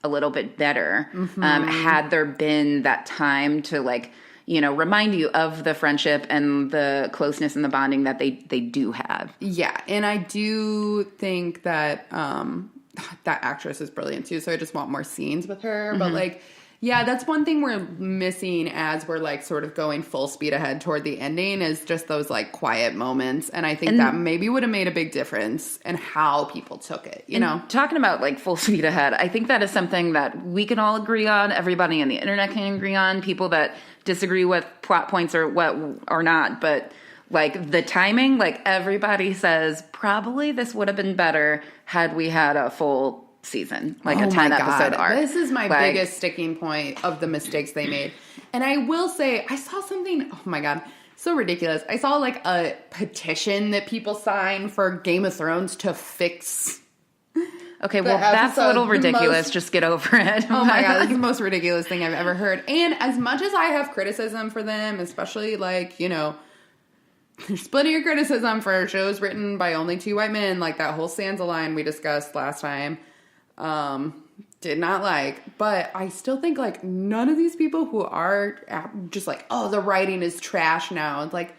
a little bit better had there been that time to like, you know, remind you of the friendship and the closeness and the bonding that they do have. Yeah, and I do think that that actress is brilliant too, so I just want more scenes with her. But like, yeah, that's one thing we're missing as we're like sort of going full speed ahead toward the ending is just those like quiet moments. And I think that maybe would have made a big difference in how people took it, you know? Talking about like full speed ahead, I think that is something that we can all agree on. Everybody on the internet can agree on. People that disagree with plot points or what are not. But like the timing, like everybody says probably this would have been better had we had a full season, like a 10-episode arc. This is my biggest sticking point of the mistakes they made. And I will say, I saw something, oh my God, so ridiculous. I saw like a petition that people signed for Game of Thrones to fix. Okay, well, that's a little ridiculous. Just get over it. Oh my God, that's the most ridiculous thing I've ever heard. And as much as I have criticism for them, especially like, you know, there's plenty of criticism for shows written by only 2 white men, like that whole Sansa line we discussed last time. Did not like, but I still think like none of these people who are just like, oh, the writing is trash now. It's like,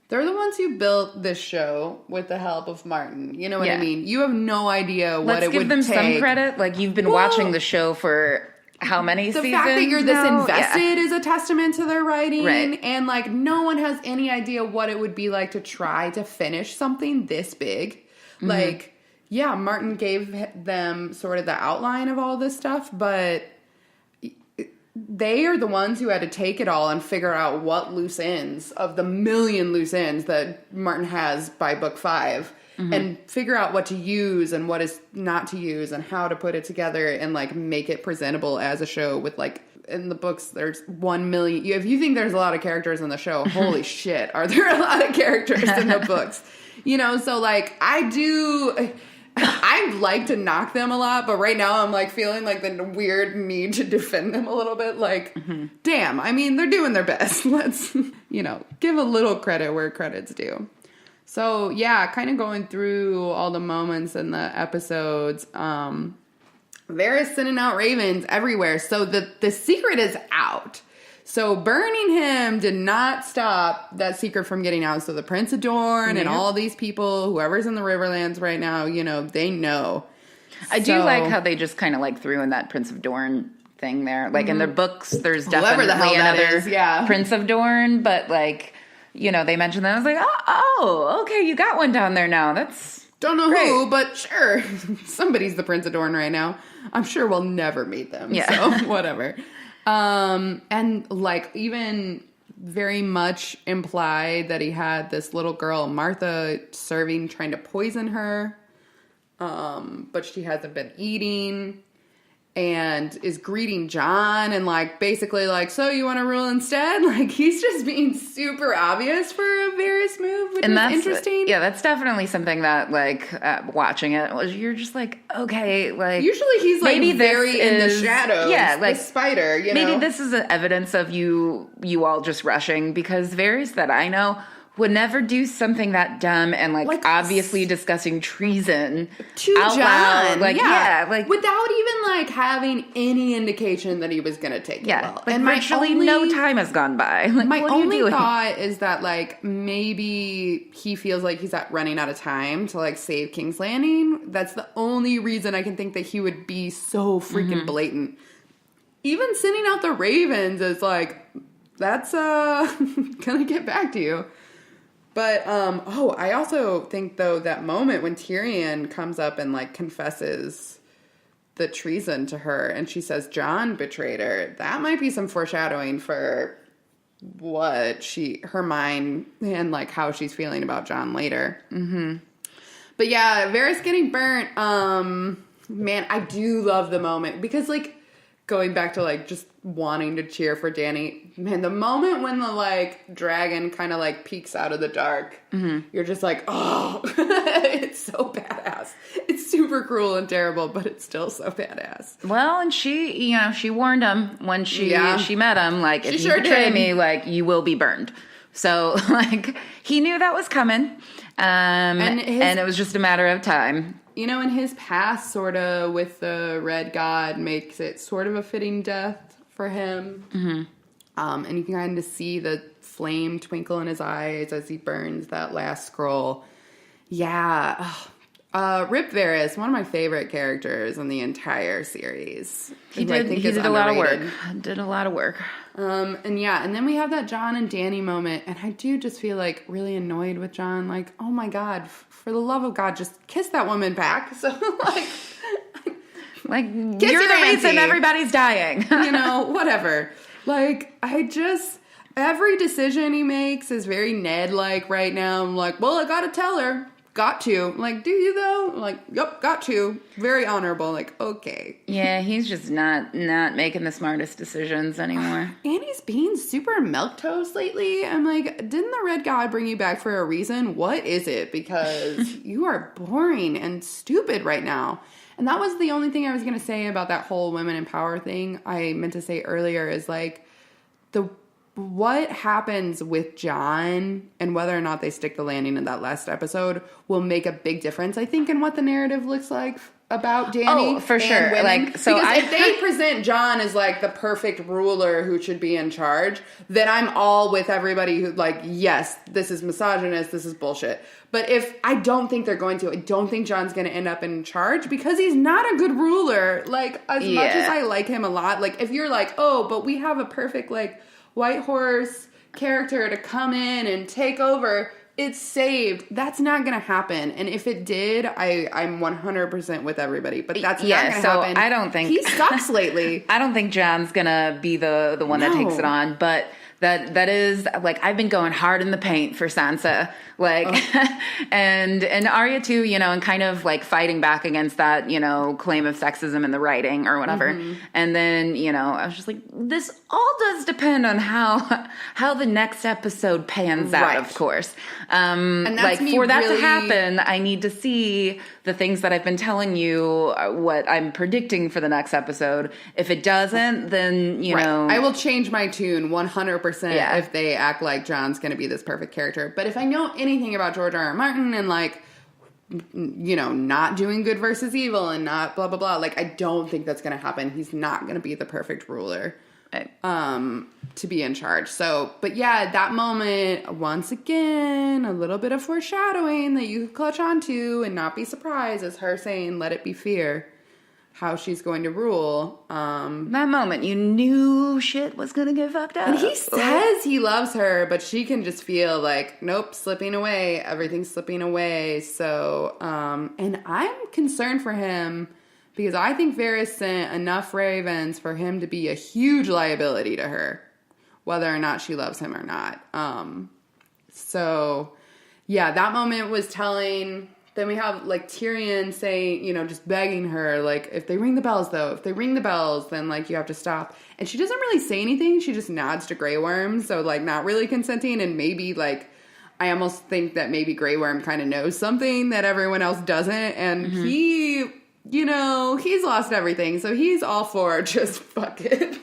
they're the ones who built this show with the help of Martin. You know what I mean? You have no idea what it would take. Let's give them some credit. Like, you've been watching the show for how many seasons? The fact that you're this invested is a testament to their writing. Right. And like, no one has any idea what it would be like to try to finish something this big. Like, yeah, Martin gave them sort of the outline of all this stuff, but they are the ones who had to take it all and figure out what loose ends of the million loose ends that Martin has by book 5 and figure out what to use and what is not to use and how to put it together and like make it presentable as a show with like, in the books, there's 1 million. If you think there's a lot of characters in the show, holy shit, are there a lot of characters in the books? You know, so like I like to knock them a lot, but right now I'm like feeling like the weird need to defend them a little bit. Like, damn, I mean, they're doing their best. Let's, you know, give a little credit where credit's due. So yeah, kind of going through all the moments in the episodes. Varys sending out ravens everywhere. So the secret is out. So burning him did not stop that secret from getting out. So the Prince of Dorne and all these people, whoever's in the Riverlands right now, you know, they know. I do like how they just kind of like threw in that Prince of Dorne thing there. Like in their books, there's definitely another Prince of Dorne, but like, you know, they mentioned that. I was like, oh, okay, you got one down there now. That's don't know great. Who, but sure, somebody's the Prince of Dorne right now. I'm sure we'll never meet them. Yeah. So whatever. And like even very much implied that he had this little girl, Martha, trying to poison her. But she hasn't been eating and is greeting Jon and like basically like, so you want to rule instead? Like he's just being super obvious for a Varys move, which is interesting. Yeah, that's definitely something that like watching it was you're just like, okay, like usually he's like maybe very in the shadows. Yeah, like the spider, you know. Maybe this is evidence of you all just rushing because Varys that I know would never do something that dumb and like obviously discussing treason to out Jon. Loud. Like like without even like having any indication that he was going to take it well. Like, and virtually no time has gone by. Like, my only thought is that like maybe he feels like he's running out of time to like save King's Landing. That's the only reason I can think that he would be so freaking blatant. Even sending out the ravens is like, that's gonna get back to you. But, I also think, though, that moment when Tyrion comes up and, like, confesses the treason to her, and she says Jon betrayed her, that might be some foreshadowing for what her mind and, like, how she's feeling about Jon later. But, yeah, Varys getting burnt, man, I do love the moment, because, like, going back to, like, just wanting to cheer for Dany. Man, the moment when the, like, dragon kind of, like, peeks out of the dark, you're just like, oh, it's so badass. It's super cruel and terrible, but it's still so badass. Well, and she, you know, she warned him when she met him, like, if you betray me, like, you will be burned. So, like, he knew that was coming, and it was just a matter of time. you know, in his past, sort of, with the Red God makes it sort of a fitting death for him. And you can kind of see the flame twinkle in his eyes as he burns that last scroll. Yeah. Rip Varys, one of my favorite characters in the entire series. He did a lot of work. Did a lot of work. And then we have that Jon and Dany moment, and I do just feel like really annoyed with Jon. Like, oh my God, for the love of God, just kiss that woman back. So like you're the reason everybody's dying. You know, whatever. Like, every decision he makes is very Ned-like right now. I'm like, well, I gotta tell her. Got to. I'm like, do you though? I'm like, yep, got to. Very honorable. Like, okay. Yeah, he's just not making the smartest decisions anymore. And he's being super milquetoast lately. I'm like, didn't the Red God bring you back for a reason? What is it? Because you are boring and stupid right now. And that was the only thing I was going to say about that whole women in power thing. I meant to say earlier is like, what happens with Jon and whether or not they stick the landing in that last episode will make a big difference, I think, in what the narrative looks like about Dany. Oh, for sure. Women. Like, so because if they present Jon as like the perfect ruler who should be in charge, then I'm all with everybody who like, yes, this is misogynist, this is bullshit. But if I don't think they're going to, I don't think Jon's going to end up in charge because he's not a good ruler. Like, as much as I like him a lot, like if you're like, oh, but we have a perfect like white horse character to come in and take over, it's saved. That's not going to happen. And if it did, I'm 100% with everybody. But that's not going to happen. I don't think... He sucks lately. I don't think Jon's going to be the one that takes it on. But that is... Like, I've been going hard in the paint for Sansa. Like, and Arya too, you know, and kind of like fighting back against that, you know, claim of sexism in the writing or whatever. And then, you know, I was just like, this all does depend on how the next episode pans out, of course. And like for that to happen, I need to see the things that I've been telling you, what I'm predicting for the next episode. If it doesn't, then, you know. I will change my tune 100% if they act like Jon's going to be this perfect character. But if I know anything about George R. R. Martin and like, you know, not doing good versus evil and not blah, blah, blah. Like, I don't think that's going to happen. He's not going to be the perfect ruler to be in charge. So, but yeah, that moment, once again, a little bit of foreshadowing that you could clutch onto and not be surprised is her saying, let it be fear. How she's going to rule. That moment, you knew shit was going to get fucked up. And he says he loves her, but she can just feel like, nope, slipping away. Everything's slipping away. So, and I'm concerned for him because I think Varys sent enough ravens for him to be a huge liability to her, whether or not she loves him or not. So, yeah, that moment was telling... Then we have, like, Tyrion saying, you know, just begging her, like, if they ring the bells, though, if they ring the bells, then, like, you have to stop. And she doesn't really say anything. She just nods to Grey Worm, so, like, not really consenting. And maybe, like, I almost think that maybe Grey Worm kind of knows something that everyone else doesn't. And he, you know, he's lost everything. So he's all for just fuck it.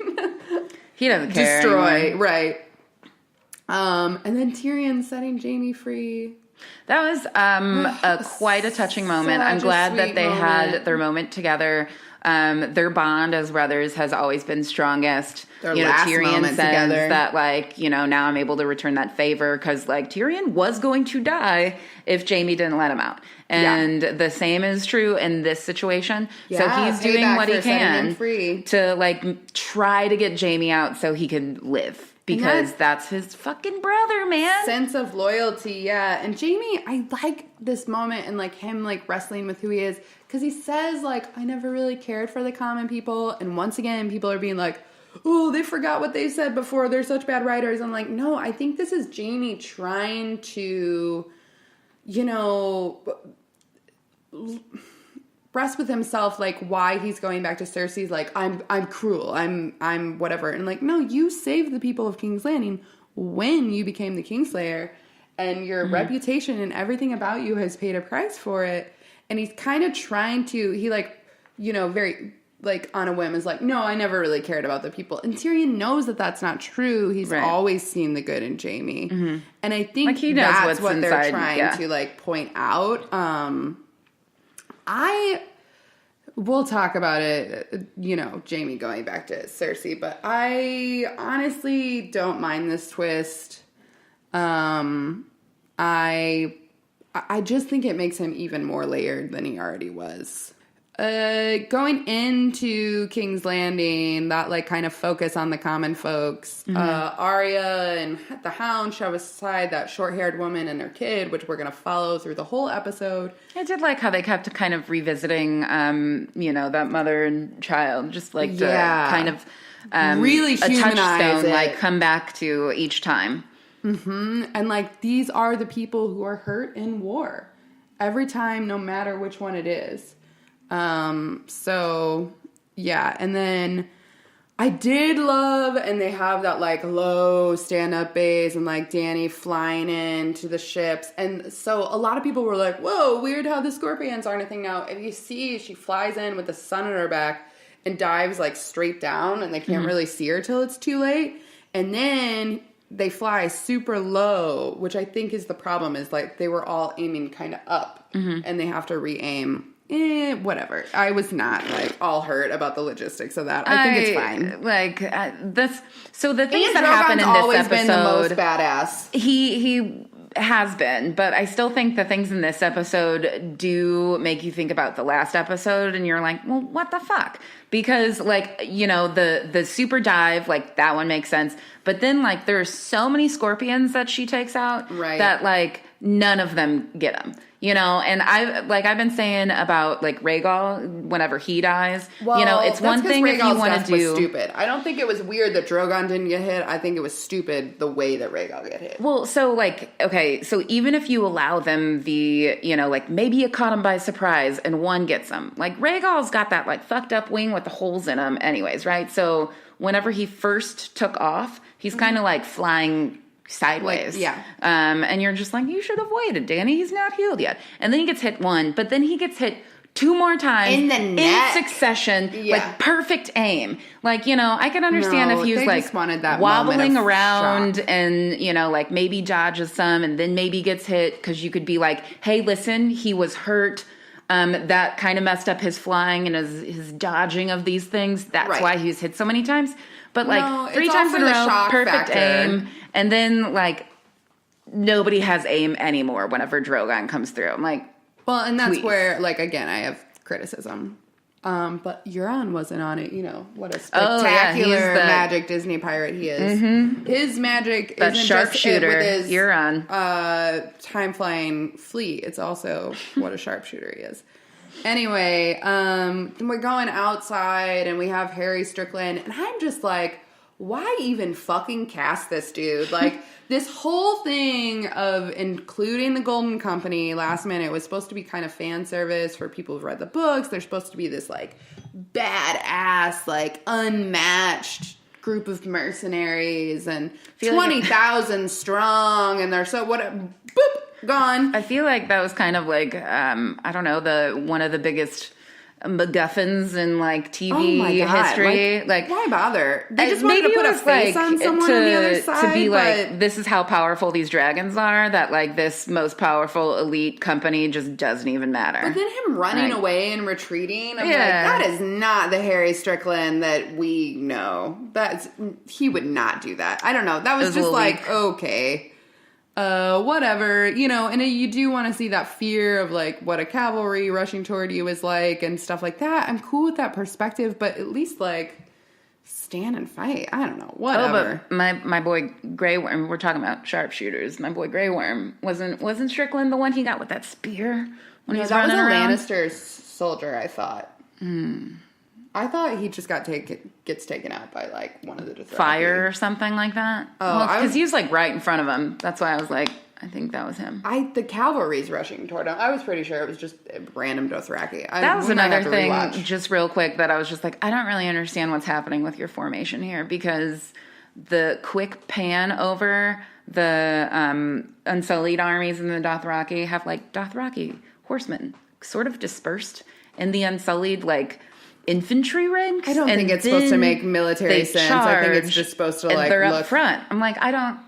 He doesn't care Destroy, anymore. right. And then Tyrion setting Jaime free. That was quite a touching moment. I'm glad that they had their moment together. Their bond as brothers has always been strongest. Their last Tyrion moment says together. that, like, you know, now I'm able to return that favor because, like, Tyrion was going to die if Jaime didn't let him out. And the same is true in this situation. So he's doing what he can to, like, try to get Jaime out so he can live. Because that's his fucking brother, man. Sense of loyalty, yeah. And Jaime, I like this moment and, like, him, like, wrestling with who he is. Because he says, like, I never really cared for the common people. And once again, people are being like, oh, they forgot what they said before. They're such bad writers. I'm like, no, I think this is Jaime trying to, you know... rest with himself, like, why he's going back to Cersei's, like, I'm cruel, I'm whatever. And, like, no, you saved the people of King's Landing when you became the Kingslayer, and your reputation and everything about you has paid a price for it. And he's kind of trying to, he, like, you know, very, like, on a whim is like, no, I never really cared about the people. And Tyrion knows that that's not true. He's always seen the good in Jaime. And I think, like, that's what they're trying to, like, point out. We'll talk about it, Jamie going back to Cersei, but I honestly don't mind this twist. I just think it makes him even more layered than he already was. Going into King's Landing, that kind of focus on the common folks. Arya and the Hound shove aside that short-haired woman and their kid, which we're going to follow through the whole episode. I did like how they kept kind of revisiting, that mother and child, just to kind of really humanize a touchstone, it. Come back to each time. Mm-hmm. And these are the people who are hurt in war every time, no matter which one it is. So yeah. And then I did love, and they have that low stand up bass and Dany flying into the ships. And so a lot of people were like, whoa, weird how the scorpions aren't a thing now. If you see, she flies in with the sun on her back and dives straight down, and they can't really see her till it's too late. And then they fly super low, which I think is the problem, is they were all aiming kind of up, and they have to re-aim. Whatever. I was not all hurt about the logistics of that. I think it's fine. So the things that happen in this always episode, been the most badass. He has been, but I still think the things in this episode do make you think about the last episode, and you're like, well, what the fuck? Because the super dive, that one makes sense, but then there's so many scorpions that she takes out, right, that none of them get them. And I've been saying about Rhaegal whenever he dies. Well, it's one thing if you want to do. Was stupid. I don't think it was weird that Drogon didn't get hit. I think it was stupid the way that Rhaegal get hit. Well, so okay, so even if you allow them the maybe you caught him by surprise and one gets them. Rhaegal's got that fucked up wing with the holes in him, anyways, right? So whenever he first took off, he's kind of flying sideways. And you're just you should have waited, Dany. He's not healed yet. And then he gets hit one, but then he gets hit 2 more times in the neck. In succession, perfect aim. I can understand if he was wobbling around shock. And maybe dodges some and then maybe gets hit, because you could be hey, listen, he was hurt. That kind of messed up his flying and his dodging of these things. That's why he's hit so many times. But 3 times in a row, perfect aim. And then, nobody has aim anymore whenever Drogon comes through. I'm well, and that's please. Where, again, I have criticism. But Euron wasn't on it, What a spectacular magic Disney pirate he is. Mm-hmm. His magic that isn't sharpshooter just with his Euron. Time-flying fleet. It's also what a sharpshooter he is. Anyway, we're going outside, and we have Harry Strickland, and I'm just why even fucking cast this dude? This whole thing of including the Golden Company last minute was supposed to be kind of fan service for people who've read the books. They're supposed to be this badass, unmatched group of mercenaries and 20,000 strong, and they're so boop, gone. I feel like that was kind of I don't know, one of the biggest MacGuffins in TV history. Why bother? They just wanted to put a face on someone on the other side. To be this is how powerful these dragons are, that this most powerful elite company just doesn't even matter. But then him running away and retreating, I'm that is not the Harry Strickland that we know. He would not do that. I don't know. That was just okay. Whatever, and you do want to see that fear of what a cavalry rushing toward you is and stuff like that. I'm cool with that perspective, but at least stand and fight. I don't know, whatever. Oh, but my boy Grey Worm, we're talking about sharpshooters. My boy Grey Worm wasn't Strickland the one he got with that spear when he was running around? That was a Lannister soldier, I thought. I thought he just gets taken out by one of the Dothraki. Fire or something like that. Oh, because he was right in front of him. That's why I was I think that was him. The cavalry's rushing toward him. I was pretty sure it was just a random Dothraki. That was another thing, just real quick, that I was just I don't really understand what's happening with your formation here, because the quick pan over the Unsullied armies and the Dothraki have Dothraki horsemen sort of dispersed in the Unsullied infantry ranks. I don't think it's supposed to make military sense. I think it's just supposed to they're up front. I'm I don't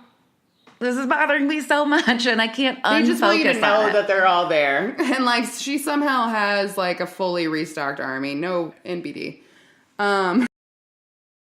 this is bothering me so much, and I can't unfocus They just want you to know on that it. they're all there. And, like, she somehow has, like, a fully restocked army. No NBD.